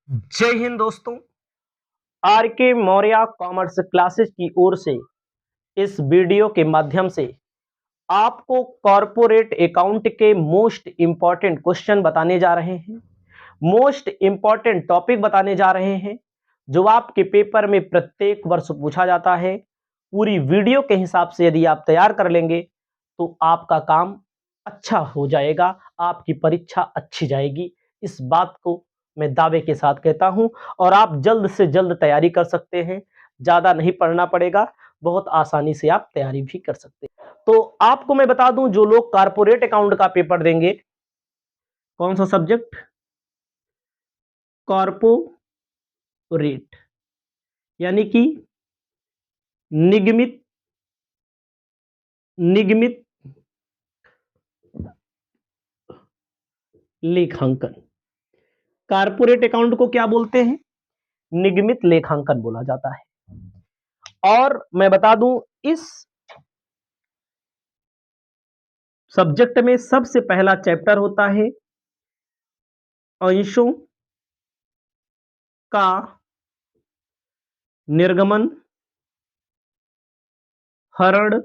जय हिंद दोस्तों। आर के मौर्य कॉमर्स क्लासेस की ओर से इस वीडियो के माध्यम से आपको कॉरपोरेट अकाउंट के मोस्ट इंपॉर्टेंट क्वेश्चन बताने जा रहे हैं, मोस्ट इंपॉर्टेंट टॉपिक बताने जा रहे हैं जो आपके पेपर में प्रत्येक वर्ष पूछा जाता है। पूरी वीडियो के हिसाब से यदि आप तैयार कर लेंगे तो आपका काम अच्छा हो जाएगा, आपकी परीक्षा अच्छी जाएगी। इस बात को मैं दावे के साथ कहता हूं और आप जल्द से जल्द तैयारी कर सकते हैं। ज़्यादा नहीं पढ़ना पड़ेगा, बहुत आसानी से आप तैयारी भी कर सकते हैं। तो आपको मैं बता दूं, जो लोग कारपोरेट अकाउंट का पेपर देंगे, कौन सा सब्जेक्ट? कॉर्पोरेट, यानी कि निगमित निगमित लेखांकन। कारपोरेट अकाउंट को क्या बोलते हैं? निगमित लेखांकन बोला जाता है। और मैं बता दूं, इस सब्जेक्ट में सबसे पहला चैप्टर होता है अंशों का निर्गमन, हरण,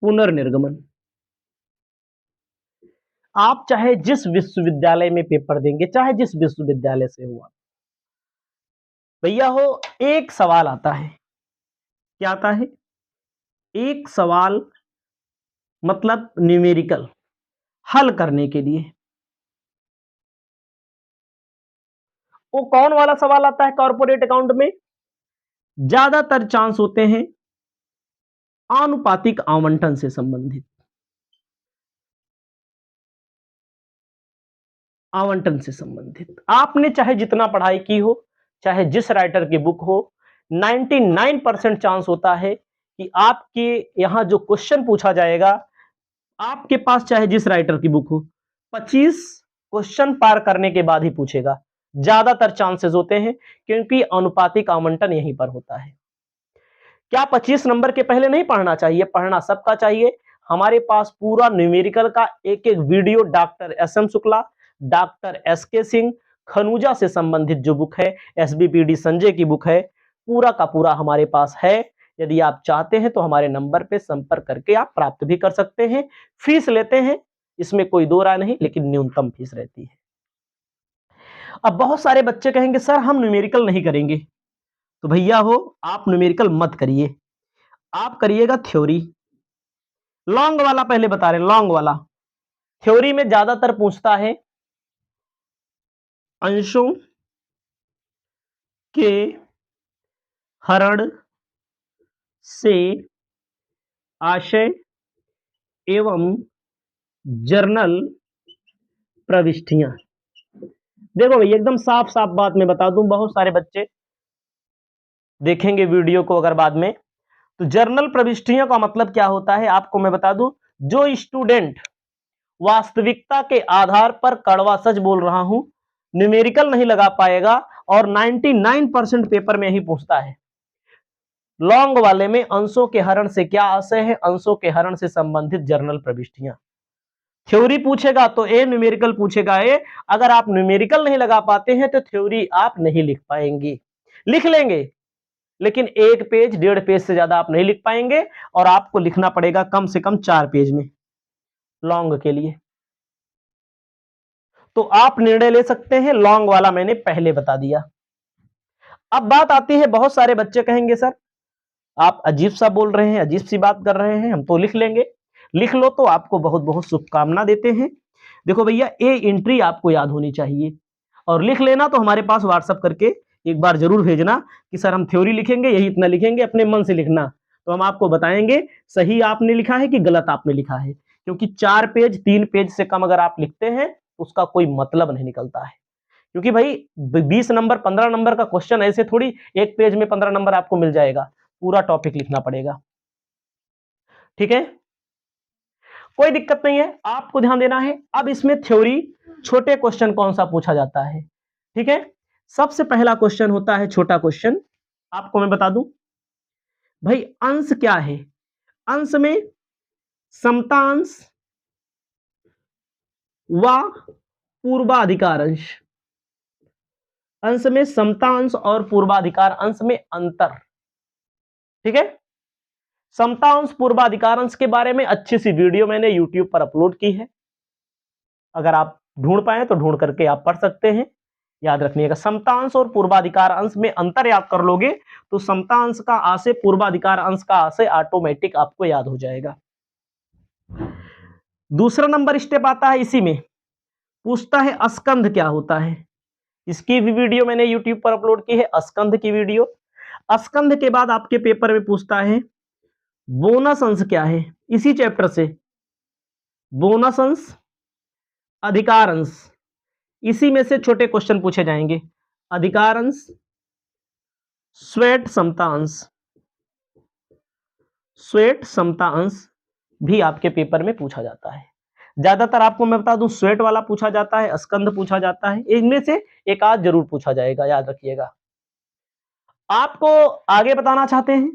पुनर्निर्गमन। आप चाहे जिस विश्वविद्यालय में पेपर देंगे, चाहे जिस विश्वविद्यालय से हुआ, भैया हो, एक सवाल आता है। क्या आता है? एक सवाल, मतलब न्यूमेरिकल हल करने के लिए। वो कौन वाला सवाल आता है कॉर्पोरेट अकाउंट में? ज्यादातर चांस होते हैं आनुपातिक आवंटन से संबंधित। आवंटन से संबंधित आपने चाहे जितना पढ़ाई की हो, चाहे जिस राइटर की बुक हो, 99% चांस होता है कि आपके यहां जो क्वेश्चन पूछा जाएगा, आपके पास चाहे जिस राइटर की बुक हो, 25 क्वेश्चन पार करने के बाद ही पूछेगा। ज्यादातर चांसेस होते हैं, क्योंकि अनुपातिक आवंटन यहीं पर होता है। क्या 25 नंबर के पहले नहीं पढ़ना चाहिए? पढ़ना सबका चाहिए। हमारे पास पूरा न्यूमेरिकल का एक एक video doctor S M Shukla, doctor S K Singh, Khanuja से संबंधित जो बुक है, एसबीपीडी संजय की बुक है, पूरा का पूरा हमारे पास है। यदि आप चाहते हैं तो हमारे नंबर पे संपर्क करके आप प्राप्त भी कर सकते हैं। फीस लेते हैं, इसमें कोई दो राय नहीं, लेकिन न्यूनतम फीस रहती है। अब बहुत सारे बच्चे कहेंगे सर हम न्यूमेरिकल नहीं करेंगे। तो भैया हो, आप न्यूमेरिकल मत करिए, आप करिएगा थ्योरी। लॉन्ग वाला पहले बता रहे, लॉन्ग वाला थ्योरी में ज्यादातर पूछता है अंशों के हरण से आशय एवं जर्नल प्रविष्टियां। देखो भाई, एकदम साफ साफ बात मैं बता दूं, बहुत सारे बच्चे देखेंगे वीडियो को अगर बाद में, तो जर्नल प्रविष्टियों का मतलब क्या होता है आपको मैं बता दूं। जो स्टूडेंट वास्तविकता के आधार पर कड़वा सच बोल रहा हूं, न्यूमेरिकल नहीं लगा पाएगा, और 99% पेपर में ही पूछता है। लॉन्ग वाले में अंशों के हरण से क्या आशय है, अंशों के हरण से संबंधित जर्नल प्रविष्टियां। थ्योरी पूछेगा तो ए, न्यूमेरिकल पूछेगा ए। अगर आप न्यूमेरिकल नहीं लगा पाते हैं तो थ्योरी आप नहीं लिख पाएंगे। लिख लेंगे, लेकिन 1 पेज 1.5 पेज से ज्यादा आप नहीं लिख पाएंगे, और आपको लिखना पड़ेगा कम से कम 4 पेज में लॉन्ग के लिए। तो आप निर्णय ले सकते हैं, लॉन्ग वाला मैंने पहले बता दिया। अब बात आती है, बहुत सारे बच्चे कहेंगे सर आप अजीब सा बोल रहे हैं, अजीब सी बात कर रहे हैं, हम तो लिख लेंगे। लिख लो, तो आपको बहुत बहुत शुभकामना देते हैं। देखो भैया, ए एंट्री आपको याद होनी चाहिए, और लिख लेना तो हमारे पास व्हाट्सअप करके एक बार जरूर भेजना कि सर हम थ्योरी लिखेंगे, यही इतना लिखेंगे, अपने मन से लिखना। तो हम आपको बताएंगे सही आपने लिखा है कि गलत आपने लिखा है, क्योंकि 4 पेज 3 पेज से कम अगर आप लिखते हैं तो उसका कोई मतलब नहीं निकलता है। क्योंकि भाई 20 नंबर 15 नंबर का क्वेश्चन ऐसे थोड़ी 1 पेज में 15 नंबर आपको मिल जाएगा, पूरा टॉपिक लिखना पड़ेगा। ठीक है, कोई दिक्कत नहीं है, आपको ध्यान देना है। अब इसमें थ्योरी छोटे क्वेश्चन कौन सा पूछा जाता है? ठीक है, सबसे पहला क्वेश्चन होता है छोटा क्वेश्चन। आपको मैं बता दूं भाई, अंश क्या है? अंश में समता अंश व पूर्वाधिकार अंश। अंश में समता अंश और पूर्वाधिकार अंश में अंतर। ठीक है, समता अंश पूर्वाधिकार अंश के बारे में अच्छी सी वीडियो मैंने YouTube पर अपलोड की है, अगर आप ढूंढ पाए तो ढूंढ करके आप पढ़ सकते हैं। याद रखिएगा, समता अंश और पूर्वाधिकार अंश में अंतर याद कर लोगे तो समता अंश का आ से पूर्वाधिकार अंश का आ से ऑटोमेटिक आपको याद हो जाएगा। दूसरा नंबर स्टेप आता है, इसी में पूछता है स्कंध क्या होता है। इसकी भी वीडियो मैंने YouTube पर अपलोड की है, स्कंध की वीडियो। स्कंध के बाद आपके पेपर में पूछता है बोनस अंश क्या है, इसी चैप्टर से बोनस अंश, अधिकार अंश, इसी में से छोटे क्वेश्चन पूछे जाएंगे। अधिकार अंश, स्वेट समता अंश, स्वेट समता अंश भी आपके पेपर में पूछा जाता है। ज्यादातर आपको मैं बता दूं स्वेट वाला पूछा जाता है, स्कंध पूछा जाता है, इनमें से एक आध जरूर पूछा जाएगा, याद रखिएगा। आपको आगे बताना चाहते हैं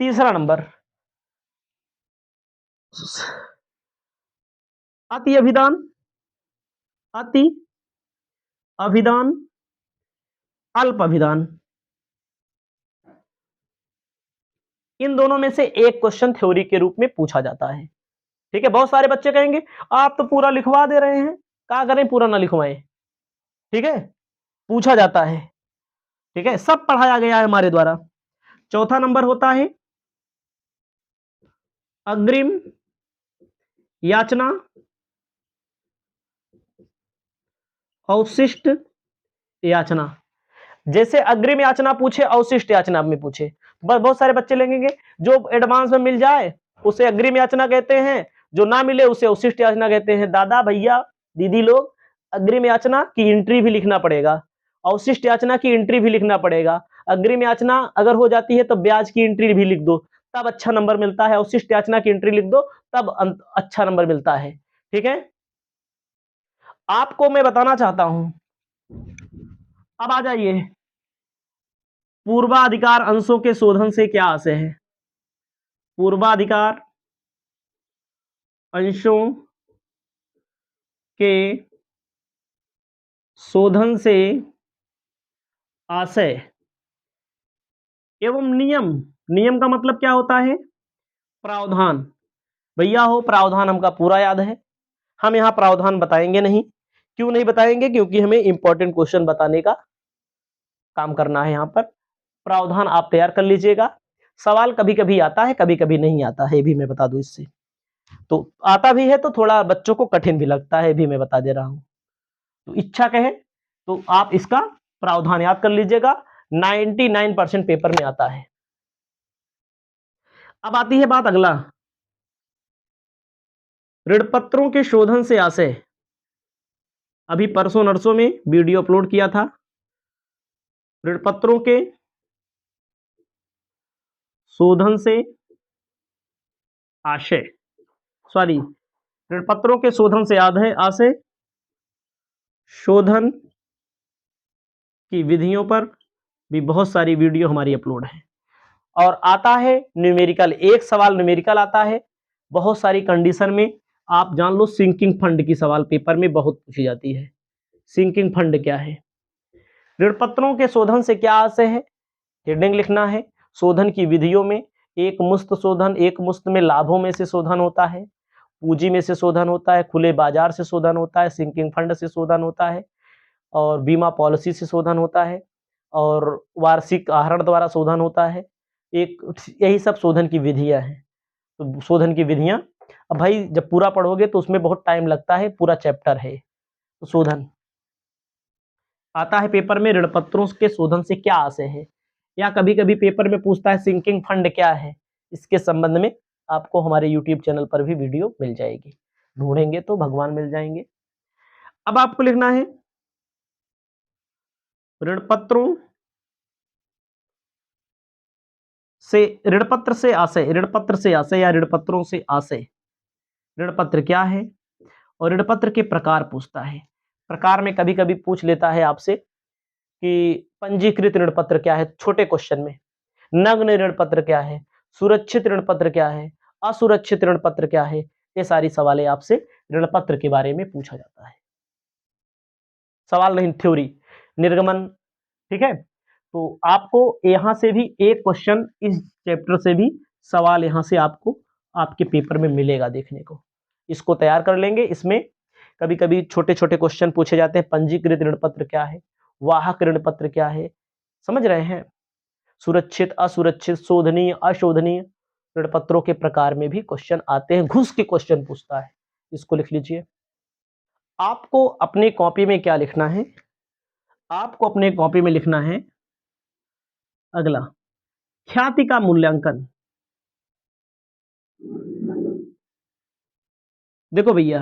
तीसरा नंबर, अति अभिधान, अति अभिधान, अल्प अभिधान। इन दोनों में से एक क्वेश्चन थ्योरी के रूप में पूछा जाता है। ठीक है, बहुत सारे बच्चे कहेंगे आप तो पूरा लिखवा दे रहे हैं, क्या करें पूरा ना लिखवाएं। ठीक है, पूछा जाता है। ठीक है, सब पढ़ाया गया है हमारे द्वारा। चौथा नंबर होता है अग्रिम याचना, अवशिष्ट याचना। जैसे अग्रिम याचना पूछे, अवशिष्ट याचना में पूछे, बस बहुत सारे बच्चे लेंगे जो एडवांस में मिल जाए उसे अग्रिम याचना कहते हैं, जो ना मिले उसे अवशिष्ट याचना कहते हैं। दादा भैया दीदी लोग, अग्रिम याचना की एंट्री भी लिखना पड़ेगा, अवशिष्ट याचना की एंट्री भी लिखना पड़ेगा। अग्रिम याचना अगर हो जाती है तो ब्याज की एंट्री भी लिख दो, तब अच्छा नंबर मिलता है। अवशिष्ट याचना की एंट्री लिख दो, तब अच्छा नंबर मिलता है। ठीक है, आपको मैं बताना चाहता हूं, अब आ जाइए, पूर्वाधिकार अंशों के शोधन से क्या आशय है। पूर्वाधिकार अंशों के शोधन से आशय एवं नियम। नियम का मतलब क्या होता है, प्रावधान। भैया हो प्रावधान हमका पूरा याद है, हम यहां प्रावधान बताएंगे नहीं। क्यों नहीं बताएंगे, क्योंकि हमें इंपॉर्टेंट क्वेश्चन बताने का काम करना है। यहां पर प्रावधान आप तैयार कर लीजिएगा। सवाल कभी कभी आता है, कभी कभी नहीं आता है, भी मैं बता दूं। इससे तो आता भी है तो थोड़ा बच्चों को कठिन भी लगता है, भी मैं बता दे रहा हूं। तो इच्छा कहे तो आप इसका प्रावधान याद कर लीजिएगा, 99% पेपर में आता है। अब आती है बात अगला, ऋणपत्रों के शोधन से आशय। अभी परसों नरसों में वीडियो अपलोड किया था, ऋणपत्रों के शोधन से आशय, सॉरी, ऋणपत्रों के शोधन से याद है आशय, शोधन की विधियों पर भी बहुत सारी वीडियो हमारी अपलोड है। और आता है न्यूमेरिकल, एक सवाल न्यूमेरिकल आता है बहुत सारी कंडीशन में। आप जान लो सिंकिंग फंड की सवाल पेपर में बहुत पूछी जाती है। सिंकिंग फंड क्या है, ऋणपत्रों के शोधन से क्या आशय है, हेडिंग लिखना है। शोधन की विधियों में एक मुश्त शोधन, एक मुश्त में लाभों में से शोधन होता है, पूंजी में से शोधन होता है, खुले बाजार से शोधन होता है, सिंकिंग फंड से शोधन होता है, और बीमा पॉलिसी से शोधन होता है, और वार्षिक आहरण द्वारा शोधन होता है। एक यही सब शोधन की विधियां हैं। तो शोधन की विधियां, अब भाई जब पूरा पढ़ोगे तो उसमें बहुत टाइम लगता है, पूरा चैप्टर है। तो शोधन आता है पेपर में, ऋणपत्रों के शोधन से क्या आशय है, या कभी कभी पेपर में पूछता है सिंकिंग फंड क्या है। इसके संबंध में आपको हमारे यूट्यूब चैनल पर भी वीडियो मिल जाएगी, ढूंढेंगे तो भगवान मिल जाएंगे। अब आपको लिखना है ऋणपत्रों से, ऋणपत्र से आशय, ऋणपत्र से आशय या ऋणपत्रों से आशय। ऋणपत्र क्या है और ऋणपत्र के प्रकार पूछता है। प्रकार में कभी कभी पूछ लेता है आपसे कि पंजीकृत ऋणपत्र क्या है, छोटे क्वेश्चन में। नग्न ऋणपत्र क्या है, सुरक्षित ऋणपत्र क्या है, असुरक्षित ऋणपत्र क्या है, ये सारी सवालें आपसे ऋणपत्र के बारे में पूछा जाता है। सवाल नहीं, थ्योरी, निर्गमन, ठीक है। तो आपको यहां से भी एक क्वेश्चन, इस चैप्टर से भी सवाल यहां से आपको आपके पेपर में मिलेगा देखने को। इसको तैयार कर लेंगे। इसमें कभी कभी छोटे छोटे क्वेश्चन पूछे जाते हैं, पंजीकृत ऋण पत्र क्या है, वाहक ऋण पत्र क्या है, समझ रहे हैं, सुरक्षित असुरक्षित, शोधनीय अशोधनीय ऋण पत्रों के प्रकार में भी क्वेश्चन आते हैं, घुस के क्वेश्चन पूछता है। इसको लिख लीजिए। आपको अपनी कॉपी में क्या लिखना है, आपको अपने कॉपी में लिखना है अगला, ख्याति का मूल्यांकन। देखो भैया,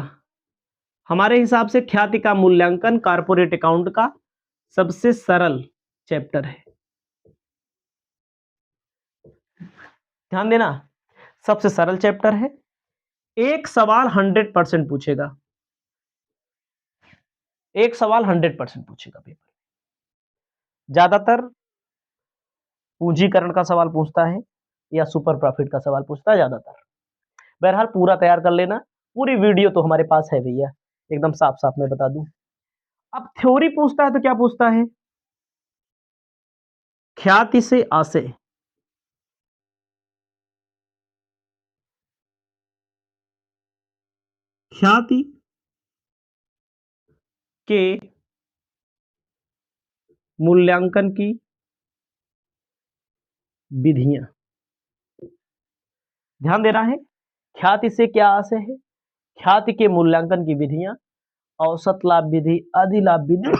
हमारे हिसाब से ख्याति का मूल्यांकन कारपोरेट अकाउंट का सबसे सरल चैप्टर है। ध्यान देना, सबसे सरल चैप्टर है। एक सवाल 100% पूछेगा, एक सवाल 100% पूछेगा पेपर। ज्यादातर पूंजीकरण का सवाल पूछता है या सुपर प्रॉफिट का सवाल पूछता है ज्यादातर। बहरहाल पूरा तैयार कर लेना, पूरी वीडियो तो हमारे पास है भैया, एकदम साफ साफ मैं बता दूं। अब थ्योरी पूछता है तो क्या पूछता है, ख्याति से आशय, ख्याति के मूल्यांकन की विधियां। ध्यान देना है, ख्याति से क्या आशय है, ख्याति के मूल्यांकन की विधियां, औसत लाभ विधि, अधिलाभ विधि,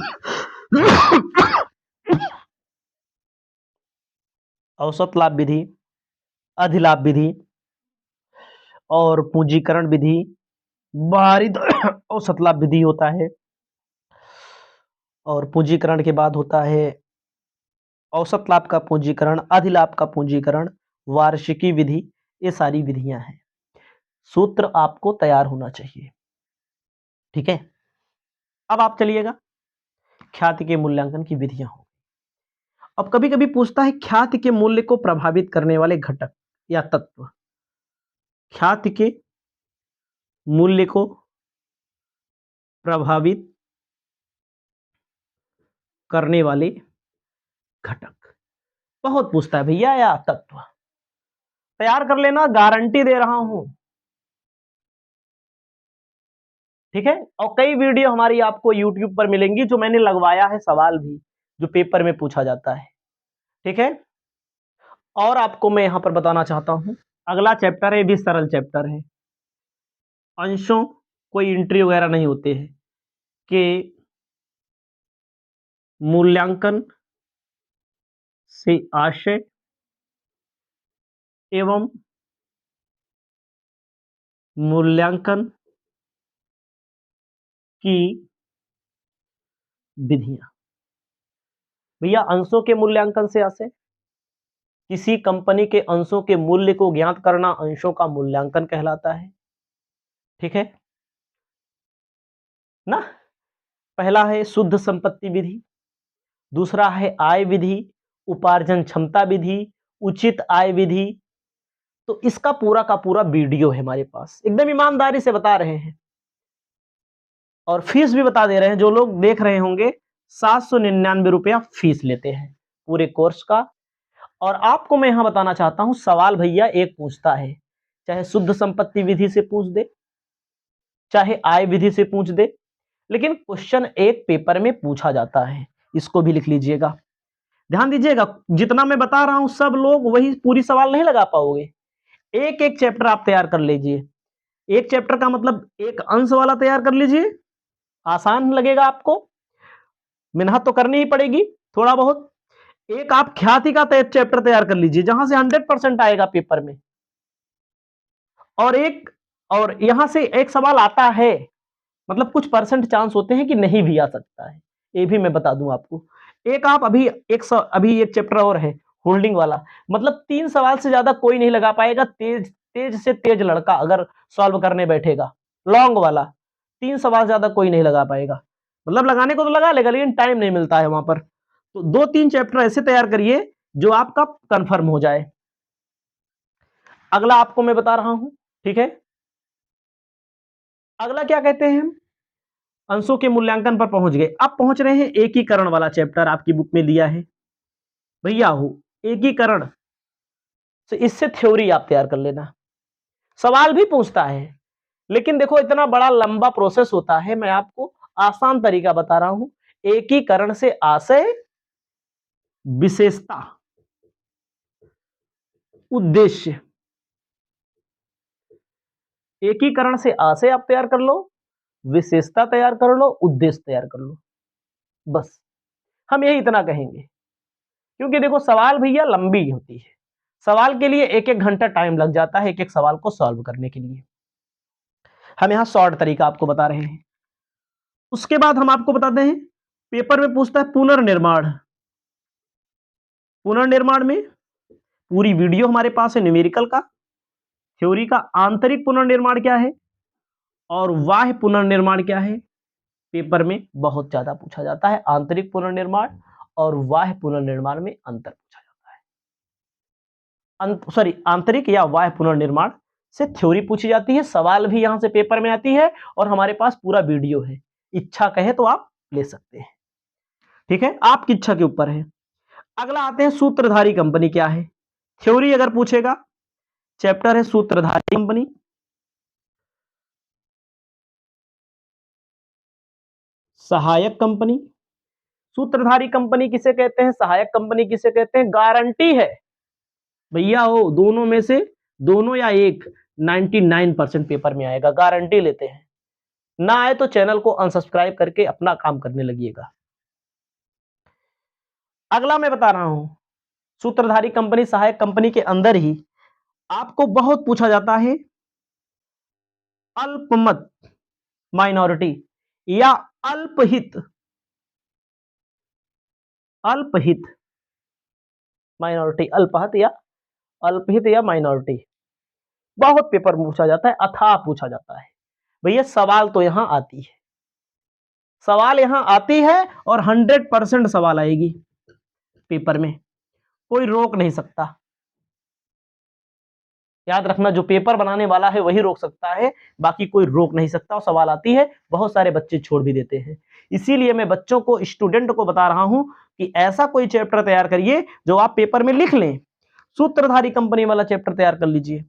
औसत लाभ विधि, अधिलाभ विधि और पूंजीकरण विधि, बाहरी औसत लाभ विधि होता है, और पूंजीकरण के बाद होता है औसत लाभ का पूंजीकरण, अधिलाभ का पूंजीकरण, वार्षिकी विधि। ये सारी विधियां हैं। सूत्र आपको तैयार होना चाहिए, ठीक है। अब आप चलिएगा, ख्याति के मूल्यांकन की विधियां हो। अब कभी कभी पूछता है ख्याति के मूल्य को प्रभावित करने वाले घटक या तत्व, ख्याति के मूल्य को प्रभावित करने वाले घटक बहुत पूछता है भैया, या तत्व। तैयार कर लेना, गारंटी दे रहा हूं, ठीक है। और कई वीडियो हमारी आपको YouTube पर मिलेंगी जो मैंने लगवाया है, सवाल भी जो पेपर में पूछा जाता है, ठीक है। और आपको मैं यहां पर बताना चाहता हूं, अगला चैप्टर है, भी सरल चैप्टर है। अंशों, कोई एंट्री वगैरह नहीं होते हैं, कि मूल्यांकन से आशय एवं मूल्यांकन की विधियां। भैया, अंशों के मूल्यांकन से आशय, किसी कंपनी के अंशों के मूल्य को ज्ञात करना अंशों का मूल्यांकन कहलाता है, ठीक है ना। पहला है शुद्ध संपत्ति विधि, दूसरा है आय विधि, उपार्जन क्षमता विधि, उचित आय विधि। तो इसका पूरा का पूरा वीडियो है हमारे पास, एकदम ईमानदारी से बता रहे हैं, और फीस भी बता दे रहे हैं। जो लोग देख रहे होंगे, 799 रुपया फीस लेते हैं पूरे कोर्स का। और आपको मैं यहां बताना चाहता हूं, सवाल भैया एक पूछता है, चाहे शुद्ध संपत्ति विधि से पूछ दे, चाहे आय विधि से पूछ दे, लेकिन क्वेश्चन एक पेपर में पूछा जाता है। इसको भी लिख लीजिएगा, ध्यान दीजिएगा। जितना मैं बता रहा हूं सब लोग वही पूरी सवाल नहीं लगा पाओगे, एक एक चैप्टर आप तैयार कर लीजिए। एक चैप्टर का मतलब एक अंश वाला तैयार कर लीजिए, आसान लगेगा आपको, मेहनत तो करनी ही पड़ेगी थोड़ा बहुत। एक आप ख्याति का चैप्टर तैयार कर लीजिए, जहां से 100% आएगा पेपर में। और यहां से एक सवाल आता है, मतलब कुछ परसेंट चांस होते हैं कि नहीं भी आ सकता है, ये भी मैं बता दूं आपको। एक आप अभी एक चैप्टर और है, होल्डिंग वाला, मतलब 3 सवाल से ज्यादा कोई नहीं लगा पाएगा, तेज तेज से तेज लड़का अगर सॉल्व करने बैठेगा, लॉन्ग वाला 3 सवाल ज्यादा कोई नहीं लगा पाएगा। मतलब लगाने को तो लगा लेगा, लेकिन टाइम नहीं मिलता है वहां पर। तो 2-3 चैप्टर ऐसे तैयार करिए जो आपका कंफर्म हो जाए। अगला आपको मैं बता रहा हूं, ठीक है। अगला क्या कहते हैं हम, अंशों के मूल्यांकन पर पहुंच गए। अब पहुंच रहे हैं एकीकरण वाला चैप्टर, आपकी बुक में दिया है भैया हो एकीकरण। तो इससे थ्योरी आप तैयार कर लेना। सवाल भी पूछता है, लेकिन देखो इतना बड़ा लंबा प्रोसेस होता है, मैं आपको आसान तरीका बता रहा हूं। एकीकरण से आशय, विशेषता, उद्देश्य। एकीकरण से आशय आप तैयार कर लो, विशेषता तैयार कर लो, उद्देश्य तैयार कर लो, बस हम यही इतना कहेंगे। क्योंकि देखो सवाल भैया लंबी होती है, सवाल के लिए एक एक घंटा टाइम लग जाता है एक एक सवाल को सॉल्व करने के लिए। हम यहां शॉर्ट तरीका आपको बता रहे हैं। उसके बाद हम आपको बताते हैं, पेपर में पूछता है पुनर्निर्माण। पुनर्निर्माण में पूरी वीडियो हमारे पास है न्यूमेरिकल का, थ्योरी का आंतरिक पुनर्निर्माण क्या है और बाह्य पुनर्निर्माण क्या है, पेपर में बहुत ज्यादा पूछा जाता है। आंतरिक पुनर्निर्माण और बाह्य पुनर्निर्माण में अंतर पूछा जाता है। आंतरिक या बाह्य पुनर्निर्माण से थ्योरी पूछी जाती है, सवाल भी यहां से पेपर में आती है और हमारे पास पूरा वीडियो है। इच्छा कहे तो आप ले सकते हैं, ठीक है, आपकी इच्छा के ऊपर है। अगला आते हैं सूत्रधारी कंपनी क्या है। थ्योरी अगर पूछेगा, चैप्टर है सूत्रधारी कंपनी। सहायक कंपनी, सूत्रधारी कंपनी किसे कहते हैं, सहायक कंपनी किसे कहते हैं, गारंटी है भैया हो दोनों में से, दोनों या एक 99% पेपर में आएगा, गारंटी लेते हैं। ना आए तो चैनल को अनसब्सक्राइब करके अपना काम करने लगिएगा। अगला मैं बता रहा हूं, सूत्रधारी कंपनी सहायक कंपनी के अंदर ही आपको बहुत पूछा जाता है अल्पमत माइनॉरिटी या अल्पहित, अल्पहित माइनॉरिटी, अल्पहित या माइनॉरिटी बहुत पेपर में पूछा जाता है, अथाह पूछा जाता है। भैया सवाल तो यहां आती है, सवाल यहां आती है और 100% सवाल आएगी पेपर में, कोई रोक नहीं सकता। याद रखना, जो पेपर बनाने वाला है वही रोक सकता है, बाकी कोई रोक नहीं सकता। और सवाल आती है, बहुत सारे बच्चे छोड़ भी देते हैं। इसीलिए मैं बच्चों को, स्टूडेंट को बता रहा हूं कि ऐसा कोई चैप्टर तैयार करिए जो आप पेपर में लिख लें। सूत्रधारी कंपनी वाला चैप्टर तैयार कर लीजिए,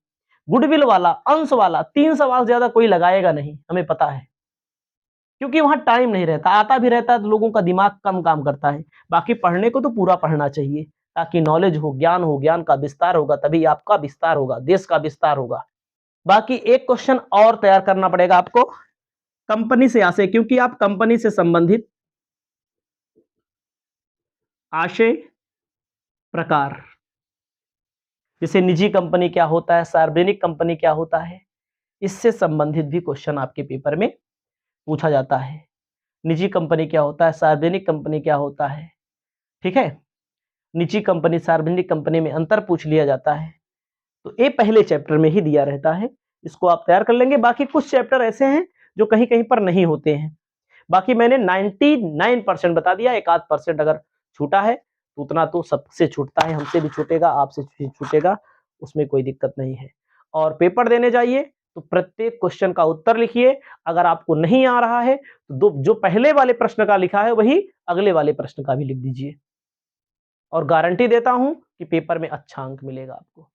गुडविल वाला, अंश वाला, 3 सवाल ज्यादा कोई लगाएगा नहीं, हमें पता है, क्योंकि वहां टाइम नहीं रहता। आता भी रहता है तो लोगों का दिमाग कम काम करता है। बाकी पढ़ने को तो पूरा पढ़ना चाहिए, ताकि नॉलेज हो, ज्ञान हो, ज्ञान का विस्तार होगा, तभी आपका विस्तार होगा, देश का विस्तार होगा। बाकी एक क्वेश्चन और तैयार करना पड़ेगा आपको, कंपनी से आशय, क्योंकि आप कंपनी से संबंधित आशय प्रकार, जैसे निजी कंपनी क्या होता है, सार्वजनिक कंपनी क्या होता है, इससे संबंधित भी क्वेश्चन आपके पेपर में पूछा जाता है। निजी कंपनी क्या होता है, सार्वजनिक कंपनी क्या होता है, ठीक है, निजी कंपनी सार्वजनिक कंपनी में अंतर पूछ लिया जाता है। तो ये पहले चैप्टर में ही दिया रहता है, इसको आप तैयार कर लेंगे। बाकी कुछ चैप्टर ऐसे हैं जो कहीं कहीं पर नहीं होते हैं। बाकी मैंने 99% बता दिया, 1-8% अगर छूटा है तो उतना तो सबसे छूटता है, हमसे भी छूटेगा, आपसे भी छूटेगा, उसमें कोई दिक्कत नहीं है। और पेपर देने जाइए तो प्रत्येक क्वेश्चन का उत्तर लिखिए। अगर आपको नहीं आ रहा है तो जो पहले वाले प्रश्न का लिखा है वही अगले वाले प्रश्न का भी लिख दीजिए, और गारंटी देता हूं कि पेपर में अच्छा अंक मिलेगा आपको।